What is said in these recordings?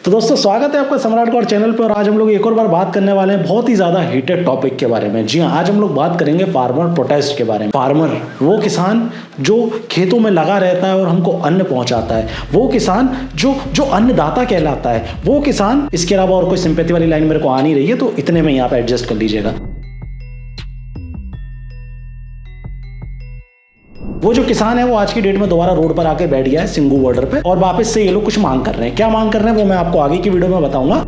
तो दोस्तों स्वागत है आपका सम्राट गौड़ चैनल पे। और आज हम लोग एक और बार बात करने वाले हैं बहुत ही ज्यादा हीटेड टॉपिक के बारे में। जी हाँ, आज हम लोग बात करेंगे फार्मर प्रोटेस्ट के बारे में। फार्मर वो किसान जो खेतों में लगा रहता है और हमको अन्न पहुंचाता है, वो किसान जो अन्नदाता कहलाता है, वो किसान। इसके अलावा और कोई सिंपैथी वाली लाइन मेरे को आ नहीं रही है, तो इतने में ही आप एडजस्ट कर लीजिएगा। वो जो किसान है वो आज की डेट में दोबारा रोड पर आके बैठ गया है सिंगू बॉर्डर पे, और वापस से ये लोग कुछ मांग कर रहे हैं। क्या मांग कर रहे हैं वो मैं आपको आगे की वीडियो में बताऊंगा।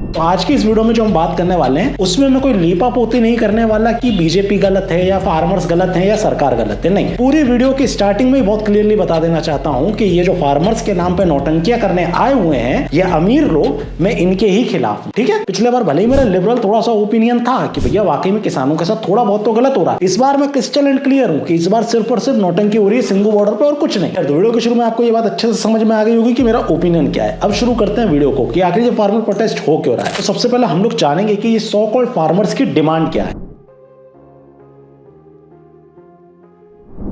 तो आज की इस वीडियो में जो हम बात करने वाले हैं उसमें मैं कोई लीपा पोती नहीं करने वाला कि बीजेपी गलत है या फार्मर्स गलत है या सरकार गलत है। नहीं, पूरी वीडियो की स्टार्टिंग में ही बहुत क्लियरली बता देना चाहता हूं कि ये जो फार्मर्स के नाम पे नौटंकियां करने आए हुए हैं ये अमीर लोग, मैं इनके ही खिलाफ हूं। ठीक है, पिछले बार भले ही मेरा लिबरल थोड़ा सा ओपिनियन था कि भैया वाकई में किसानों के साथ थोड़ा बहुत तो गलत हो रहा है। इस बार मैं क्रिस्टल एंड क्लियर हूं कि इस बार सिर्फ और सिर्फ नौटंकी हो रही है सिंगू बॉर्डर पे और कुछ नहीं। तो वीडियो के शुरू में आपको ये बात अच्छे से समझ में आ गई होगी कि मेरा ओपिनियन क्या है। अब शुरू करते हैं वीडियो को कि आखिर ये फार्मर प्रोटेस्ट हो क्यों रहा है। तो सबसे पहले हम लोग जानेंगे कि ये सो कॉल्ड फार्मर्स की डिमांड क्या है।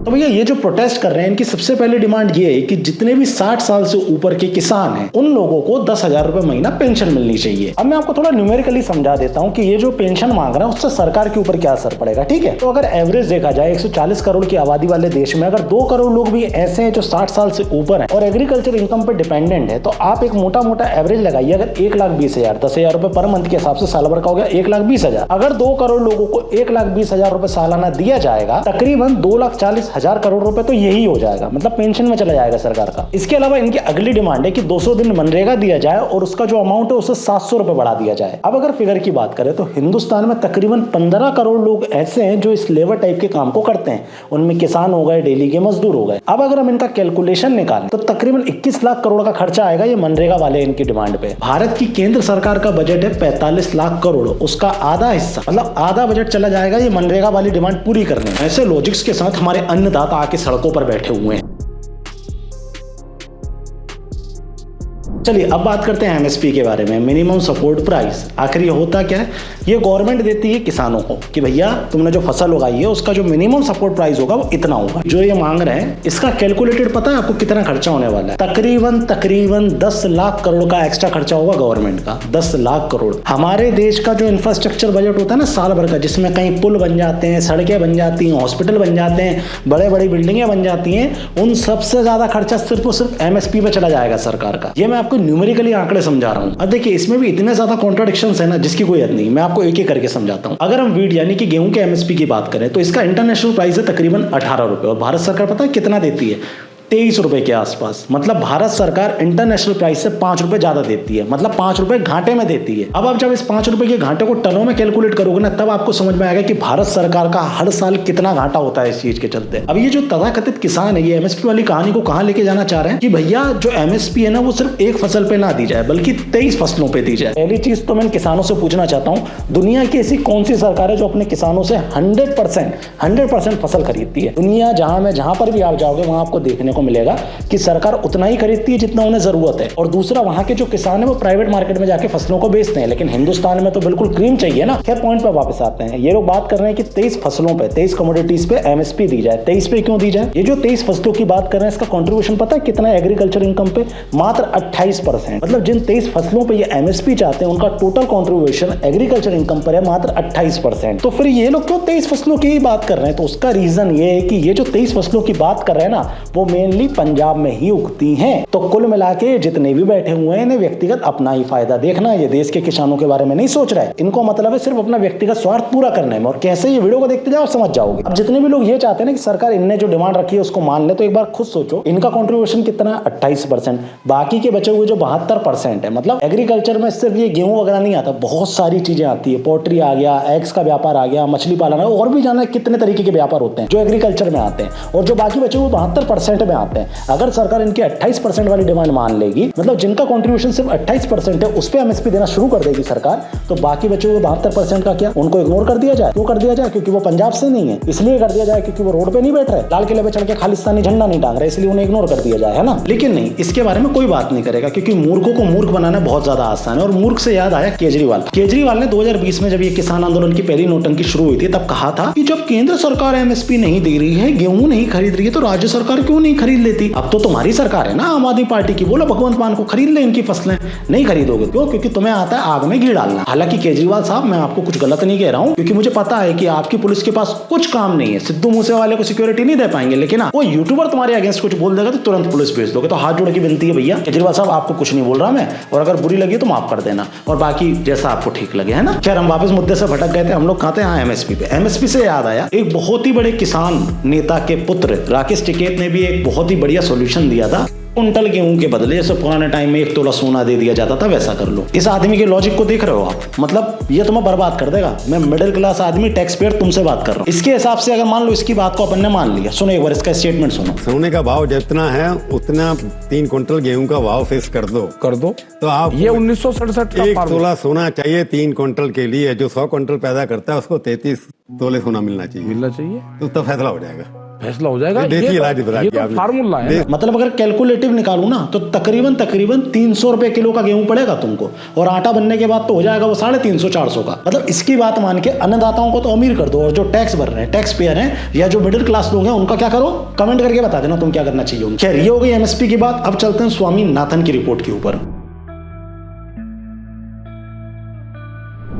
तो भैया ये जो प्रोटेस्ट कर रहे हैं इनकी सबसे पहले डिमांड ये है कि जितने भी 60 साल से ऊपर के किसान हैं उन लोगों को 10,000 रुपए महीना पेंशन मिलनी चाहिए। अब मैं आपको थोड़ा न्यूमेरिकली समझा देता हूं कि ये जो पेंशन मांग रहे हैं उससे सरकार के ऊपर क्या असर पड़ेगा। ठीक है, तो अगर एवरेज देखा जाए 140 करोड़ की आबादी वाले देश में अगर 2 करोड़ लोग भी ऐसे हैं जो 60 साल से ऊपर है और एग्रीकल्चर इनकम पे डिपेंडेंट है, तो आप एक मोटा मोटा एवरेज लगाइए। अगर 1,20,000 10,000 रुपए पर मंथ के हिसाब से साल भर का हो गया 1,20,000। अगर 2 करोड़ लोगों को 1,20,000 रुपए सालाना दिया जाएगा, तकरीबन 2,40,000 करोड़ रुपए तो यही हो जाएगा, मतलब पेंशन में चला जाएगा सरकार का। इसके अलावा इनकी अगली डिमांड है कि 200 दिन मनरेगा दिया जाए और उसका जो अमाउंट है उसे 700 रुपए बढ़ा दिया जाए। अब अगर फिगर की बात करें तो हिंदुस्तान में तकरीबन 15 करोड़ लोग ऐसे हैं जो इस लेबर टाइप के काम को करते हैं। उनमें किसान हो गए, डेली के मजदूर हो गए। अब अगर हम इनका कैलकुलेशन निकालें तो तकरीबन 21 लाख करोड़ का खर्चा आएगा ये मनरेगा वाले इनकी डिमांड पे। भारत की केंद्र सरकार का बजट है 45 लाख करोड़, उसका आधा हिस्सा मतलब आधा बजट चला जाएगा ये मनरेगा वाली डिमांड पूरी करने में। ऐसे लॉजिक्स के साथ हमारे अन्नदाता आके सड़कों पर बैठे हुए हैं। चलिए अब बात करते हैं एमएसपी के बारे में, मिनिमम सपोर्ट प्राइस। आखिर ये होता क्या है? ये गवर्नमेंट देती है किसानों को कि भैया तुमने जो फसल उगाई है उसका जो मिनिमम सपोर्ट प्राइस होगा वो इतना होगा। जो ये मांग रहे हैं इसका कैलकुलेटेड पता है आपको कितना खर्चा होने वाला है? तकरीबन 10 लाख करोड़ का एक्स्ट्रा खर्चा होगा गवर्नमेंट का। 10 लाख करोड़। हमारे देश का जो इंफ्रास्ट्रक्चर बजट होता है ना साल भर का, जिसमें कहीं पुल बन जाते हैं, सड़कें बन जाती हैं, हॉस्पिटल बन जाते हैं, बड़े बड़ी बिल्डिंगें बन जाती हैं, उन सबसे ज्यादा खर्चा सिर्फ और सिर्फ एमएसपी पे चला जाएगा सरकार का। ये मैं आपको न्यूमेरिकली आंकड़े समझा रहा हूं। अब देखिए इसमें भी इतने ज्यादा कॉन्ट्राडिक्शंस है ना जिसकी कोई हद नहीं। मैं आपको एक एक करके समझाता हूं। अगर हम वीट यानी कि गेहूं के एमएसपी की बात करें तो इसका इंटरनेशनल प्राइस है तकरीबन 18 रुपए, और भारत सरकार पता है कितना देती है? 23 रुपए के आसपास। मतलब भारत सरकार इंटरनेशनल प्राइस से 5 रुपए ज्यादा देती है, मतलब 5 रुपए घाटे में देती है। अब आप जब इस 5 रुपए के घाटे को टनों में कैलकुलेट करोगे ना तब आपको समझ में आएगा कि भारत सरकार का हर साल कितना घाटा होता है इस चीज के चलते। अब ये जो तथाकथित किसान है ये एमएसपी वाली कहानी को कहां लेके जाना चाह रहे हैं कि भैया जो एमएसपी है ना वो सिर्फ एक फसल पे ना दी जाए बल्कि 23 फसलों पे दी जाए। पहली चीज तो मैं किसानों से पूछना चाहता हूं, दुनिया की ऐसी कौन सी सरकार है जो अपने किसानों से 100% फसल खरीदती है? दुनिया जहां पर भी आप जाओगे वहां आपको देखने को मिलेगा कि सरकार उतना ही खरीदती है जितना उन्हें जरूरत है, और दूसरा वहां के जो किसान है वो प्राइवेट मार्केट में जाके फसलों को बेचते हैं। लेकिन हिंदुस्तान में तो बिल्कुल क्रीम चाहिए ना। खैर पॉइंट पे वापस आते हैं। ये लोग बात कर रहे हैं कि 23 फसलों पे, 23 कमोडिटीज पे एमएसपी दी जाए। 23 पे क्यों दी जाए? ये जो 23 फसलों की बात कर रहे हैं इसका कंट्रीब्यूशन पता है कितना है एग्रीकल्चर इनकम पे? मात्र 28%। मतलब जिन 23 फसलों पे ये एमएसपी चाहते हैं उनका टोटल कंट्रीब्यूशन एग्रीकल्चर इनकम पर है मात्र 28%। तो फिर ये लोग क्यों 23 फसलों की ही बात कर रहे हैं? तो उसका रीजन ये है कि ये जो 23 फसलों की बात कर रहे हैं ना वो मेनली पंजाब में ही उगती हैं। तो कुल मिला के जितने भी बैठे हुए हैं व्यक्तिगत अपना ही फायदा देखना, ये देश के किसानों के बारे में नहीं सोच रहा है। इनको मतलब है सिर्फ अपना व्यक्तिगत स्वार्थ पूरा करने में। और कैसे ये वीडियो को देखते जाओ समझ जाओगे। अब जितने भी लोग ये चाहते हैं ना कि सरकार इनने जो डिमांड रखी है उसको मान ले, तो एक बार खुद सोचो इनका कंट्रीब्यूशन कितना? 28%। बाकी के बचे हुए जो 72% है, मतलब एग्रीकल्चर में सिर्फ ये गेहूं वगैरह नहीं आता, बहुत सारी चीजें आती है। पोल्ट्री आ गया, एग्स का व्यापार आ गया, मछली पालन, और भी जाना कितने तरीके के व्यापार होते हैं जो एग्रीकल्चर में आते हैं, और जो बाकी बचे हुए 72% में आते हैं। अगर सरकार इनकी 28% वाली डिमांड मान लेगी, मतलब जिनका कंट्रीब्यूशन सिर्फ 28% है उस पे एमएसपी देना शुरू कर देगी सरकार, तो बाकी बचे हुए 72% का क्या? उनको इग्नोर कर दिया जाए। क्यों कर दिया जाए? क्योंकि वो पंजाब से नहीं है, इसलिए कर दिया जाए क्योंकि वो रोड पे नहीं बैठ रहे, लाल किले पे चढ़ के खालिस्तानी झंडा नहीं टांग रहे, इसलिए उन्हें इग्नोर कर दिया जाए, है ना। लेकिन नहीं, इसके बारे में कोई बात नहीं करेगा क्योंकि मूर्खों को मूर्ख बनाना बहुत ज्यादा आसान है। और मूर्ख से याद आया केजरीवाल ने 2020 में जब ये किसान आंदोलन की पहली नोटंकी शुरू हुई थी तब कहा था कि जब केंद्र सरकार एमएसपी नहीं दे रही है, गेहूं नहीं खरीद रही है, तो राज्य सरकार क्यों नहीं खरीद लेती। अब तो तुम्हारी सरकार है ना आम आदमी पार्टी की, बोलो भगवंत मान को खरीद ले इनकी फसलें। नहीं खरीदोगे क्यों? क्योंकि तुम्हें आता है आग में घी डालना। हालांकि केजरीवाल साहब मैं आपको कुछ गलत नहीं कह रहा हूँ, क्योंकि मुझे पता है कि आपकी पुलिस के पास कुछ काम नहीं है, सिद्धू मूसेवाले को सिक्योरिटी नहीं दे पाएंगे, लेकिन वो यूट्यूबर तुम्हारे अगेंस्ट कुछ बोल देगा तो तुरंत पुलिस भेज दोगे। तो हाथ जोड़ के विनती है भैया केजरीवाल साहब, आपको कुछ नहीं बोल रहा मैं, और अगर बुरी लगी तो माफ कर देना, और बाकी जैसा आपको ठीक लगे, है ना। खैर हम वापस मुद्दे से भटक गए थे, हम लोग कहाँ थे? हाँ, एमएसपी पे। एमएसपी से याद आया, एक बहुत ही बड़े किसान नेता के पुत्र राकेश टिकैत ने भी एक बहुत ही बढ़िया सोल्यूशन दिया था। कुंटल गेहूं के बदले जैसे पुराने टाइम में 1 तोला सोना दे दिया जाता था, वैसा कर लो। इस आदमी के लॉजिक को देख रहे हो आप? मतलब ये तुम्हें बर्बाद कर देगा। मैं मिडिल क्लास आदमी, टैक्स पेयर, तुमसे बात कर रहा हूँ। इसके हिसाब से अगर मान लो इसकी बात को अपन ने मान लिया, सुनो एक बार इसका स्टेटमेंट सुनो। सोने का भाव जितना है उतना 3 कुंटल गेहूं का भाव फिक्स कर दो तो आप ये 1967 का 1 तोला सोना चाहिए 3 कुंटल के लिए। जो 100 कुंटल पैदा करता है उसको 33 तोले सोना मिलना चाहिए। तो तब फैसला हो जाएगा। देसी इलाज फार्मूला है। मतलब अगर कैलकुलेटिव निकालू ना तो तकरीबन 300 रुपए किलो का गेहूं पड़ेगा तुमको, और आटा बनने के बाद तो हो जाएगा वो 350-400 का। मतलब इसकी बात मान के अन्नदाताओं को तो अमीर कर दो, और जो टैक्स भर रहे हैं, टैक्स पेयर हैं या जो मिडिल क्लास लोग हैं, उनका क्या करो? कमेंट करके बता देना तुम क्या करना चाहिए। खैर ये हो गई एमएसपी की बात। अब चलते हैं स्वामीनाथन की रिपोर्ट के ऊपर।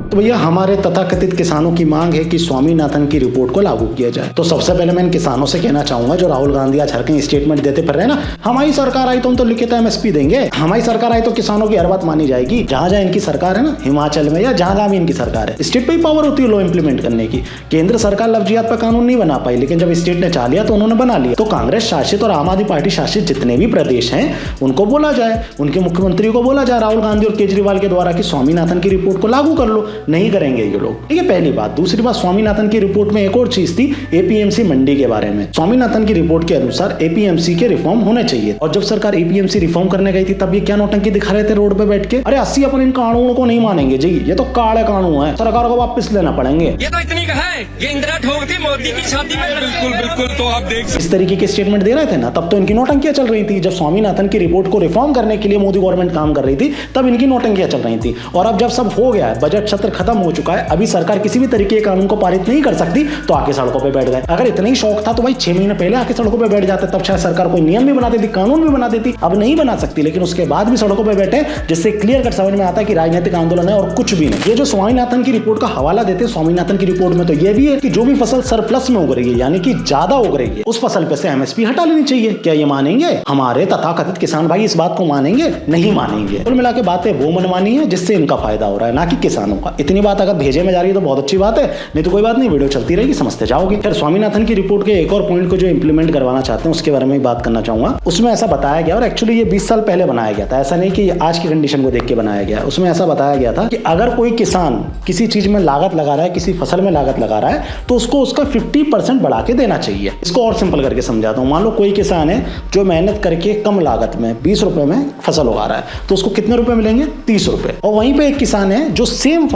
तो भैया हमारे तथाकथित किसानों की मांग है कि स्वामीनाथन की रिपोर्ट को लागू किया जाए। तो सबसे पहले मैं इन किसानों से कहना चाहूंगा जो राहुल गांधी आज हर कहीं स्टेटमेंट देते फिर रहे ना, हमारी सरकार आई तो हम तो लिखित एमएसपी देंगे, हमारी सरकार आई तो किसानों की हर बात मानी जाएगी। जहां जहां इनकी सरकार है ना, हिमाचल में या जहां भी इनकी सरकार है, स्टेट पे ही पावर होती है लॉ इंप्लीमेंट करने की। केंद्र सरकार लफ्जियात पर कानून नहीं बना पाई, लेकिन जब स्टेट ने चाह लिया तो उन्होंने बना लिया। तो कांग्रेस शासित और आम आदमी पार्टी शासित जितने भी प्रदेश हैं उनको बोला जाए, उनके मुख्यमंत्री को बोला जाए राहुल गांधी और केजरीवाल के द्वारा कि स्वामीनाथन की रिपोर्ट को लागू कर लो। नहीं करेंगे ये लोग, ठीक है, पहली बात। दूसरी बात, स्वामीनाथन की रिपोर्ट में एक और चीज थी, एपीएमसी मंडी के बारे में। स्वामीनाथन की रिपोर्ट के अनुसार एपीएमसी के रिफॉर्म होने चाहिए, और जब सरकार एपीएमसी रिफॉर्म करने गई थी तब ये क्या नौटंकी दिखा रहे थे रोड पे बैठ के? अरे 80 अपन इन कानूनों को नहीं मानेंगे जी, ये तो काले कानून है, सरकार को वापस लेना पड़ेंगे। ये तो इतनी कहा है, ये इंदिरा ठोकती मोदी की छाती में। बिल्कुल। तो आप देख इस तरीके के स्टेटमेंट दे रहे थे ना, तब तो इनकी नौटंकियां चल रही थी। जब स्वामीनाथन की रिपोर्ट को रिफॉर्म करने के लिए मोदी गवर्नमेंट काम कर रही थी तब इनकी नौटंकियां चल रही थी। और अब जब सब हो गया है, बजट सत्र खत्म हो चुका है, अभी सरकार किसी भी तरीके के कानून को पारित नहीं कर सकती, तो आके सड़कों पे बैठ गए। अगर इतना ही शौक था तो भाई 6 महीने पहले आके सड़कों पे बैठ जाते, तब शायद सरकार कोई नियम भी बना देती, कानून भी बना देती। अब नहीं बना सकती, लेकिन उसके बाद भी सड़कों पे बैठे, जिससे क्लियर कट समझ में आता है कि राजनीतिक आंदोलन है और कुछ भी नहीं। ये जो स्वामीनाथन की रिपोर्ट का हवाला देते हैं, स्वामीनाथन की रिपोर्ट में तो ये भी है कि जो भी फसल सरप्लस में उग रही है, यानी कि ज्यादा उग रही है, उस फसल पे से एमएसपी हटा लेनी चाहिए। क्या ये मानेंगे हमारे तथाकथित किसान भाई? इस बात को मानेंगे? नहीं मानेंगे। कुल मिला के बातें वो मनमानी है जिससे इनका फायदा हो रहा है, ना कि किसानों का। इतनी बात अगर भेजे में जा रही है तो बहुत अच्छी बात है, नहीं तो कोई बात नहीं, वीडियो चलती रहेगी, समझते जाओगे। फिर स्वामीनाथन की रिपोर्ट के एक और पॉइंट को जो इंप्लीमेंट करवाना चाहते हैं उसके बारे में बात करना चाहूंगा। उसमें ऐसा बताया गया, और एक्चुअली ये 20 साल पहले बनाया गया था, ऐसा नहीं कि आज की कंडीशन को देख के बनाया गया। उसमें ऐसा बताया गया था कि अगर कोई किसान किसी चीज में लागत लगा रहा है, किसी फसल में लागत लगा रहा है, तो उसको उसका 50% बढ़ा के देना चाहिए। इसको और सिंपल करके समझाता हूँ। मान लो कोई किसान है जो मेहनत करके कम लागत में 20 रुपए में फसल उगा रहा है, तो उसको कितने रुपए मिलेंगे? 30 रुपए। और वहीं पे एक किसान है जो सेम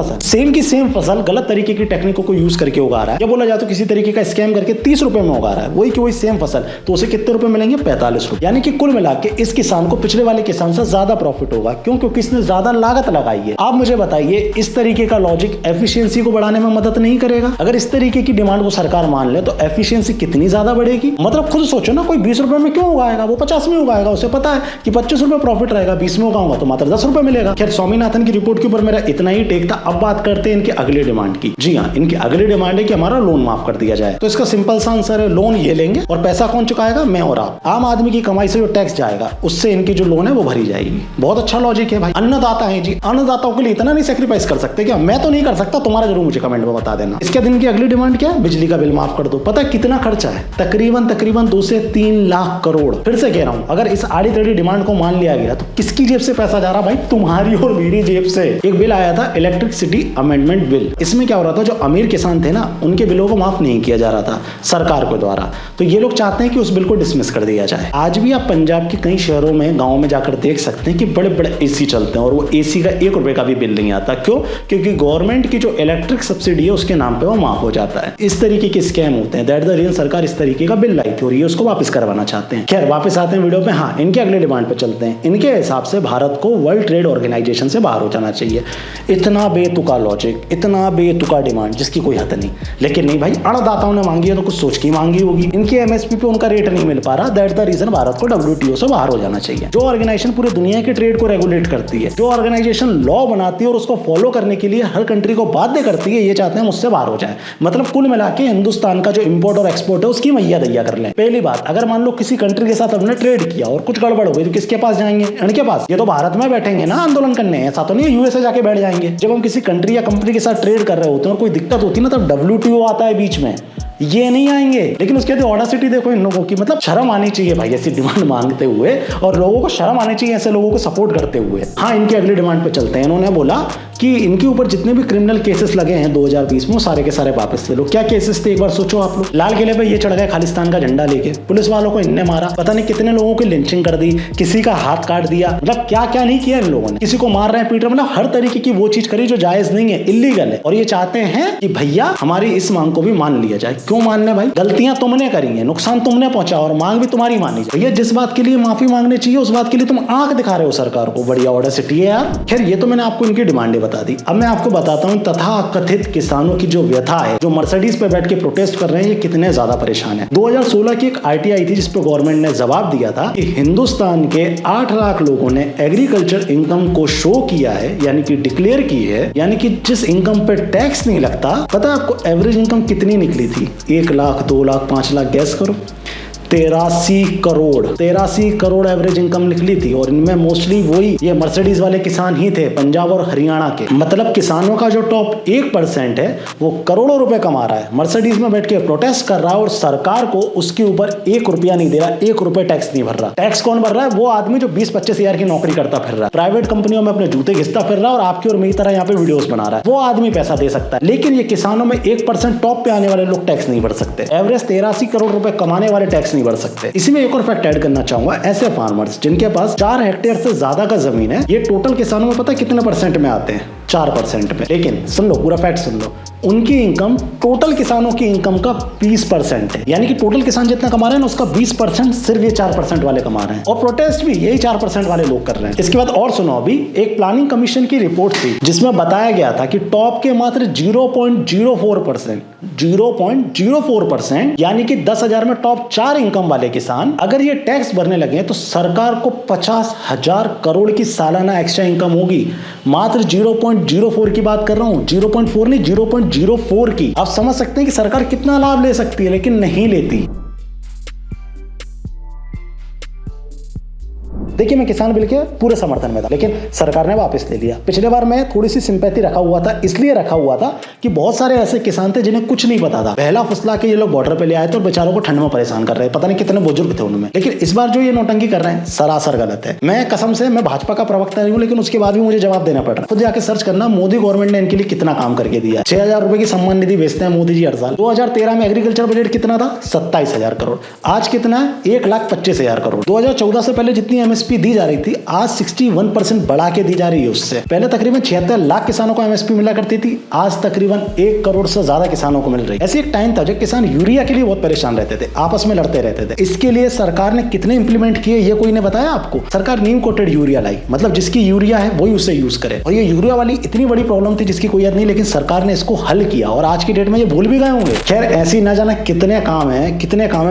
फसल गलत तरीके की टेक्निकों को यूज करके उगा रहा है, या बोला जाए तो किसी तरीके का स्कैम करके 30 रुपए में उगा रहा है, वही की वही सेम फसल, तो उसे कितने रुपए मिलेंगे? 45 रुपए। यानी कि कुल मिला के इस किसान को पिछले वाले किसान से ज्यादा प्रॉफिट होगा। क्यों? क्योंकि इसने ज्यादा लागत लगाई है। आप मुझे बताइए, इस तरीके का लॉजिक एफिशिएंसी को बढ़ाने में मदद नहीं करेगा? अगर इस तरीके की डिमांड को सरकार मान ले तो एफिशिएंसी कितनी ज्यादा बढ़ेगी। मतलब खुद सोचो ना, कोई 20 रुपए में क्यों उगाएगा? वो 50 में उगाएगा। उसे पता है कि 25 रुपए प्रॉफिट रहेगा, 20 में उगाऊंगा तो मात्र 10 रुपए मिलेगा। खैर, स्वामीनाथन की रिपोर्ट के ऊपर मेरा इतना ही टेक था। अब बात करते हैं इनकी अगली डिमांड की। जी हाँ, इनकी अगली डिमांड है कि हमारा लोन माफ कर दिया जाए। तो इसका सिंपल सा आंसर है, लोन ये लेंगे और पैसा कौन चुकाएगा? मैं और आप। आम आदमी की कमाई से जो टैक्स जाएगा उससे इनकी जो लोन है वो भरी जाएगी। बहुत अच्छा लॉजिक है भाई। अन्नदाता है जी, अन्नदाताओं के लिए इतना नहीं सेक्रीफाइस कर सकते क्या? मैं तो नहीं कर सकता, तुम्हारा जरूर मुझे कमेंट में बता देना। इसके दिन की अगली डिमांड क्या है? बिजली का बिल माफ कर दो। पता है कितना खर्चा है? तकरीबन 2 से 3 लाख करोड़। फिर से कह रहा हूं, अगर इस आड़ी टेढ़ी डिमांड को मान लिया गया तो किसकी जेब से पैसा जा रहा भाई? तुम्हारी और मेरी जेब से। एक बिल आया था, इलेक्ट्रिसिटी अमेंडमेंट बिल। इसमें क्या हो रहा था, जो अमीर किसान थे ना, उनके बिलों को माफ नहीं किया जा रहा था सरकार के द्वारा। तो ये लोग चाहते हैं कि उस बिल को डिसमिस कर दिया जाए। आज भी आप पंजाब के कई शहरों में, गाँव में जाकर देख सकते हैं कि बड़े बड़े एसी चलते हैं और वो एसी का 1 रुपए का भी बिल नहीं आता। क्यों? क्योंकि गवर्नमेंट की जो इलेक्ट्रिक सब्सिडी है उसके नाम पे वो माफ हो जाता है। इस तरीके के स्कैम होते हैं। दैट द रीजन सरकार इस तरीके का बिल लाई थी और ये उसको वापस करवाना चाहते हैं। खैर, वापस आते हैं वीडियो पे। हाँ, इनके अगले डिमांड पे चलते हैं। इनके हिसाब से भारत को वर्ल्ड ट्रेड ऑर्गेनाइजेशन से बाहर हो जाना चाहिए। इतना बेतुका लॉजिक, इतना बेतुका डिमांड जिसकी कोई हद नहीं। लेकिन नहीं भाई, अन्नदाताओं ने मांगी है तो कुछ सोच की मांगी होगी। इनकी एमएसपी पे उनका रेट नहीं मिल पा रहा, दैट्स द रीजन भारत को WTO से बाहर हो जाना चाहिए। जो ऑर्गेनाइजेशन पूरी दुनिया के ट्रेड को रेगुलेट करती है, जो ऑर्गेनाइजेशन लॉ बनाती है और उसको फॉलो करने के लिए हर कंट्री को बाध्य करती है, ये चाहते हैं मुझसे बाहर हो जाए। मतलब कुल मिला के हिंदुस्तान का जो इंपोर्ट और एक्सपोर्ट है उसकी मैया दैया कर लें। पहली बात, अगर मान लो किसी कंट्री के साथ हमने ट्रेड किया और कुछ गड़बड़ हो गई तो किसके पास जाएंगे? इनके पास। ये तो भारत में बैठेंगे ना आंदोलन करने, ऐसा तो नहीं यूएसए जाके बैठ जाएंगे। जब हम किसी कंट्री या कंपनी के साथ ट्रेड कर रहे होते हैं और कोई दिक्कत होती है ना, तब WTO आता है बीच में, ये नहीं आएंगे। लेकिन उसके बाद ऑडासिटी देखो इन लोगों की, मतलब शर्म आनी चाहिए भाई ऐसी डिमांड मांगते हुए, और लोगों को शर्म आनी चाहिए ऐसे लोगों को सपोर्ट करते हुए। हाँ, इनकी अगली डिमांड पे चलते हैं। इन्होंने बोला कि इनके ऊपर जितने भी क्रिमिनल केसेस लगे हैं 2020 में, वो सारे के सारे वापस ले लो। क्या केसेस थे एक बार सोचो आप लोग। लाल किले पे ये चढ़ गए खालिस्तान का झंडा लेके, पुलिस वालों को इनने मारा, पता नहीं कितने लोगों की लिंचिंग कर दी, किसी का हाथ काट दिया, मतलब क्या क्या नहीं किया इन लोगों ने। किसी को मार रहे हैं, पीट रहे हैं, मतलब हर तरीके की वो चीज करी जो जायज नहीं है, इलीगल है। और ये चाहते हैं कि भैया हमारी इस मांग को भी मान लिया जाए। क्यों मानने भाई? गलतियां तुमने करी हैं, नुकसान तुमने पहुंचा और मांग भी तुम्हारी मानी जाए। भैया जिस बात के लिए माफी मांगनी चाहिए उस बात के लिए तुम आंख दिखा रहे हो सरकार को। बढ़िया ऑडेसिटी है यार। खैर ये तो मैंने आपको इनकी डिमांडें बता दी। अब मैं आपको बताता हूं तथा कथित किसानों की जो व्यथा है, जो मर्सिडीज पे बैठ के प्रोटेस्ट कर रहे हैं, ये कितने ज्यादा परेशान है। 2016 की एक आरटीआई आई थी जिसपे गवर्नमेंट ने जवाब दिया था कि हिंदुस्तान के 8 लाख लोगों ने एग्रीकल्चर इनकम को शो किया है, यानी कि डिक्लेयर की है, यानी कि जिस इनकम पे टैक्स नहीं लगता। पता है आपको एवरेज इनकम कितनी निकली थी? 1 लाख, 2 लाख, 5 लाख, गैस करो। 83 करोड़ एवरेज इनकम निकली थी। और इनमें मोस्टली वही ये मर्सिडीज वाले किसान ही थे, पंजाब और हरियाणा के। मतलब किसानों का जो टॉप 1% है वो करोड़ों रुपए कमा रहा है, मर्सिडीज में बैठ के प्रोटेस्ट कर रहा है और सरकार को उसके ऊपर 1 रुपया नहीं दे रहा, 1 रुपए टैक्स नहीं भर रहा। टैक्स कौन भर रहा है? वो आदमी जो 20-25 हजार की नौकरी करता फिर रहा है, प्राइवेट कंपनियों में अपने जूते घिसता फिर रहा है और आपकी और मेरी तरह यहाँ पे वीडियोस बना रहा है। वो आदमी पैसा दे सकता है, लेकिन ये किसानों में 1% टॉप पे आने वाले लोग टैक्स नहीं भर सकते। एवरेज 83 करोड़ रुपए कमाने वाले टैक्स नहीं भर सकते। इसी एक और फैक्ट ऐड करना चाहूंगा, ऐसे फार्मर्स जिनके पास 4 हेक्टेयर से ज्यादा का जमीन है, ये टोटल किसानों में पता है कितने % में आते हैं? 4% में। लेकिन सुन लो, पूरा फैक्ट सुन लो, उनकी इनकम टोटल किसानों की इनकम का 20% है। यानी कि टोटल किसान जितना कमा रहे हैं ना, उसका 20% सिर्फ ये 4% वाले कमा रहे हैं। और प्रोटेस्ट भी यही 4% वाले लोग कर रहे हैं। इसके बाद और सुनो, अभी एक प्लानिंग कमीशन की रिपोर्ट थी जिसमें बताया गया था कि टॉप के मात्र 0.04%, यानी कि 10,000 में टॉप 4 इनकम वाले किसान अगर ये टैक्स भरने लगे तो सरकार को 50,000 करोड़ की सालाना एक्स्ट्रा इनकम होगी। मात्र 0.04 की बात कर रहा हूं, 0.4 नहीं, 0.04 की। आप समझ सकते हैं कि सरकार कितना लाभ ले सकती है, लेकिन नहीं लेती। देखिए, मैं किसान बिल के पूरे समर्थन में था, लेकिन सरकार ने वापस ले लिया। पिछले बार मैं थोड़ी सी सिंपैथी रखा हुआ था, इसलिए रखा हुआ था कि बहुत सारे ऐसे किसान थे जिन्हें कुछ नहीं पता था। पहला फसला के ये लोग बॉर्डर पे ले आए थे और बेचारों को ठंड में परेशान कर रहे हैं। पता नहीं कितने बुजुर्ग थे उनमें। लेकिन इस बार जो ये नौटंकी कर रहे हैं सरासर गलत है। मैं कसम से, मैं भाजपा का प्रवक्ता नहीं हूँ, लेकिन उसके बाद भी मुझे जवाब देना पड़ रहा है। खुद जाके सर्च करना, मोदी गवर्नमेंट ने इनके लिए कितना काम करके दिया। 6,000 रुपए की सम्मान निधि भेजते हैं मोदी जी हर साल। 2013 में एग्रीकल्चर बजट कितना था? 27,000 करोड़। आज कितना है? 1,25,000 करोड़। 2014 से पहले जितनी एमएसपी दी जा रही थी, आज 61% बढ़ा के दी जा रही है उससे। पहले तकरीबन 76 लाख किसानों को एमएसपी मिला करती थी, आज तकरीबन 1 करोड़ से ज्यादा किसानों को मिल रही है। ऐसे एक टाइम था जब किसान यूरिया के लिए बहुत परेशान रहते थे, आपस में लड़ते रहते थे। इसके लिए सरकार ने कितने इंप्लीमेंट किए ये कोई ने बताया आपको? सरकार नीम कोटेड यूरिया लाई, मतलब जिसकी यूरिया है वही उसे यूज करे। और ये यूरिया वाली इतनी बड़ी प्रॉब्लम थी जिसकी कोई याद नहीं, लेकिन सरकार ने इसको हल किया और आज की डेट में ये भूल भी गए होंगे। खैर, ऐसी ना जाना कितने काम है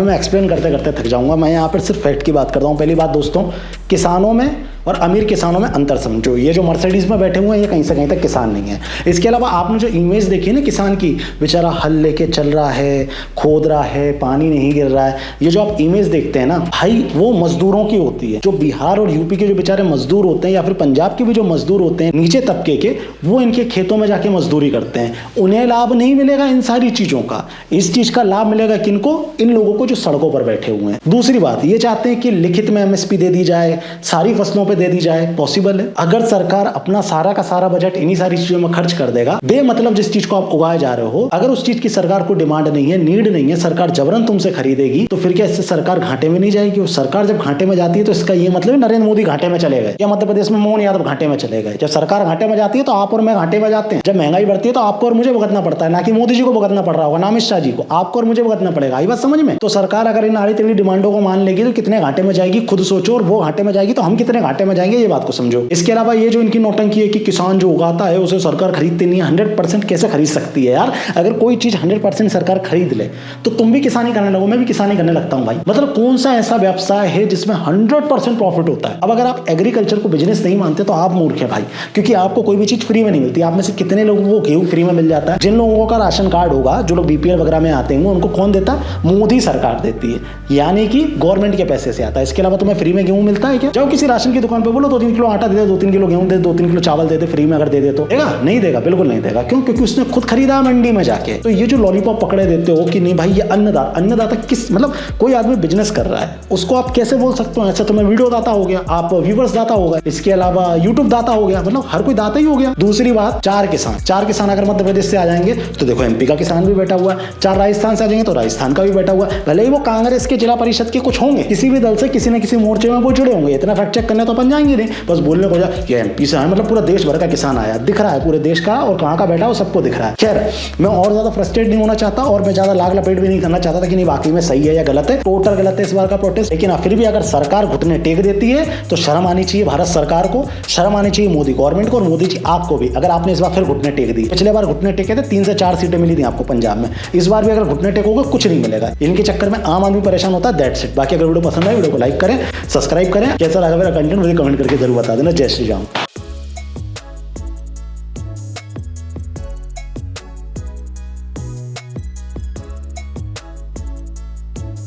मैं एक्सप्लेन करते करते थक जाऊंगा। मैं यहाँ पर सिर्फ फैक्ट की बात करता हूँ। पहली बात दोस्तों, किसानों में और अमीर किसानों में अंतर समझो। ये जो मर्सिडीज में बैठे हुए हैं ये कहीं से कहीं तक किसान नहीं है। इसके अलावा आपने जो इमेज देखी ना किसान की, बेचारा हल लेके चल रहा है, खोद रहा है, पानी नहीं गिर रहा है, ये जो आप इमेज देखते हैं ना भाई, वो मजदूरों की होती है। जो बिहार और यूपी के जो बेचारे मजदूर होते हैं या फिर पंजाब के भी जो मजदूर होते हैं नीचे तबके के, वो इनके खेतों में जाके मजदूरी करते हैं। उन्हें लाभ नहीं मिलेगा इन सारी चीजों का। इस चीज का लाभ मिलेगा किनको? इन लोगों को जो सड़कों पर बैठे हुए हैं। दूसरी बात, ये चाहते हैं कि लिखित में एमएसपी दे दी जाए, सारी फसलों पे दे दी जाए। पॉसिबल है? अगर सरकार अपना सारा का सारा बजट इन्हीं सारी चीजों में खर्च कर देगा, बेमतलब जिस चीज को आप उगाए जा रहे हो, अगर उस चीज की सरकार को डिमांड नहीं है, नीड नहीं है, सरकार जबरन तुमसे खरीदेगी, तो फिर क्या इससे सरकार घाटे में नहीं जाएगी? और सरकार जब घाटे में जाती है तो इसका ये मतलब नरेंद्र मोदी घाटे में चले गए या मध्य प्रदेश में मोहन यादव घाटे में चले गए। जब सरकार घाटे में जाती है तो आप और मैं घाटे में जाते हैं। जब महंगाई बढ़ती है तो आपको और मुझे भुगतना पड़ता है, ना कि मोदी जी को भुगतना पड़ रहा होगा, ना अमित शाह जी को। आपको और मुझे भुगतना पड़ेगा। ये बात समझ में? तो सरकार अगर इन आड़ी तेरी डिमांडों को मान लेगी तो कितने घाटे में जाएगी खुद सोचो, और वो घाटे में जाएगी तो हम कितने घाटे में जाएंगे, ये बात को समझो। इसके अलावा ये जो इनकी नौटंकी है कि किसान जो उगाता है उसे सरकार खरीदती नहीं है, 100% कैसे खरीद सकती है यार? अगर कोई चीज 100% सरकार खरीद ले तो तुम भी किसानी करने लगो, मैं भी किसानी करने लगता हूं भाई। मतलब कौन सा ऐसा व्यवसाय है जिसमें 100% प्रॉफिट होता है? अब अगर आप एग्रीकल्चर को बिजनेस नहीं मानते तो आप मूर्ख है भाई, क्योंकि आपको कोई भी चीज फ्री में नहीं मिलती। आप में से कितने लोगों को गेहूं फ्री में मिल जाता है? जिन लोगों का राशन कार्ड होगा, जो लोग बीपीएल वगैरह में आते हैं, उनको कौन देता है? मोदी सरकार देती है, यानी कि गवर्नमेंट के पैसे से आता है। इसके अलावा तुम्हें फ्री में गेहूं मिलता है क्या? जाओ किसी राशन की दुकान पे बोलो 2-3 किलो आटा दे दे, 2-3 किलो गेहूं दे, 2-3 किलो चावल दे दे फ्री में, अगर दे दे तो देगा? नहीं देगा, बिल्कुल नहीं देगा। क्यों? क्योंकि उसने खुद खरीदा मंडी में जाके। तो ये जो लॉलीपॉप पकड़े देते हो कि नहीं भाई ये अन्नदाता किस, मतलब कोई आदमी बिजनेस कर रहा है उसको आप कैसे बोल सकते हो? अच्छा तो मैं वीडियो दाता हो गया, आप व्यूवर्स दाता होगा, इसके अलावा यूट्यूब दाता हो गया, मतलब हर कोई दाता ही हो गया। दूसरी बात, 4 किसान अगर मध्य प्रदेश से आ जाएंगे तो देखो एमपी का किसान भी बैठा हुआ है, 4 राजस्थान से आ जाएंगे तो राजस्थान का भी बैठा हुआ है। भले ही वो कांग्रेस के जिला परिषद के कुछ होंगे, किसी भी दल से किसी न किसी मोर्चे में वो जुड़े होंगे, इतना फैक्ट चेक करने तो अपन जाएंगे नहीं, बस बोलने को जाए ये एमपी से है, मतलब पूरा देश भर का किसान आया, दिख रहा है पूरे देश का, और कहाँ का बैठा है वो सबको दिख रहा है। खैर मैं और ज्यादा फ्रस्ट्रेट नहीं होना चाहता और मैं ज्यादा लाग लपेट भी नहीं करना चाहता था कि नहीं वाकई में सही है या गलत है। टोटल गलत है इस बार का प्रोटेस्ट, लेकिन फिर भी अगर सरकार घुटने टेक देती है तो शर्म आनी चाहिए भारत सरकार को, शर्म आनी चाहिए मोदी गवर्नमेंट को, और मोदी जी आपको भी, अगर आपने इस बार फिर घुटने टेक दी। पिछले बार घुटने टेके थे 3 से 4 सीटें मिली थी आपको पंजाब में, इस बार भी अगर घुटने टेकोगे कुछ नहीं मिलेगा। इनके चक्कर में आम आदमी परेशान होता है, दैट्स इट। बाकी अगर वीडियो पसंद आए वीडियो को लाइक करें, सब्सक्राइब करें, कैसा लगा मेरा कंटेंट मुझे कमेंट करके जरूर बता देना। जय श्री राम।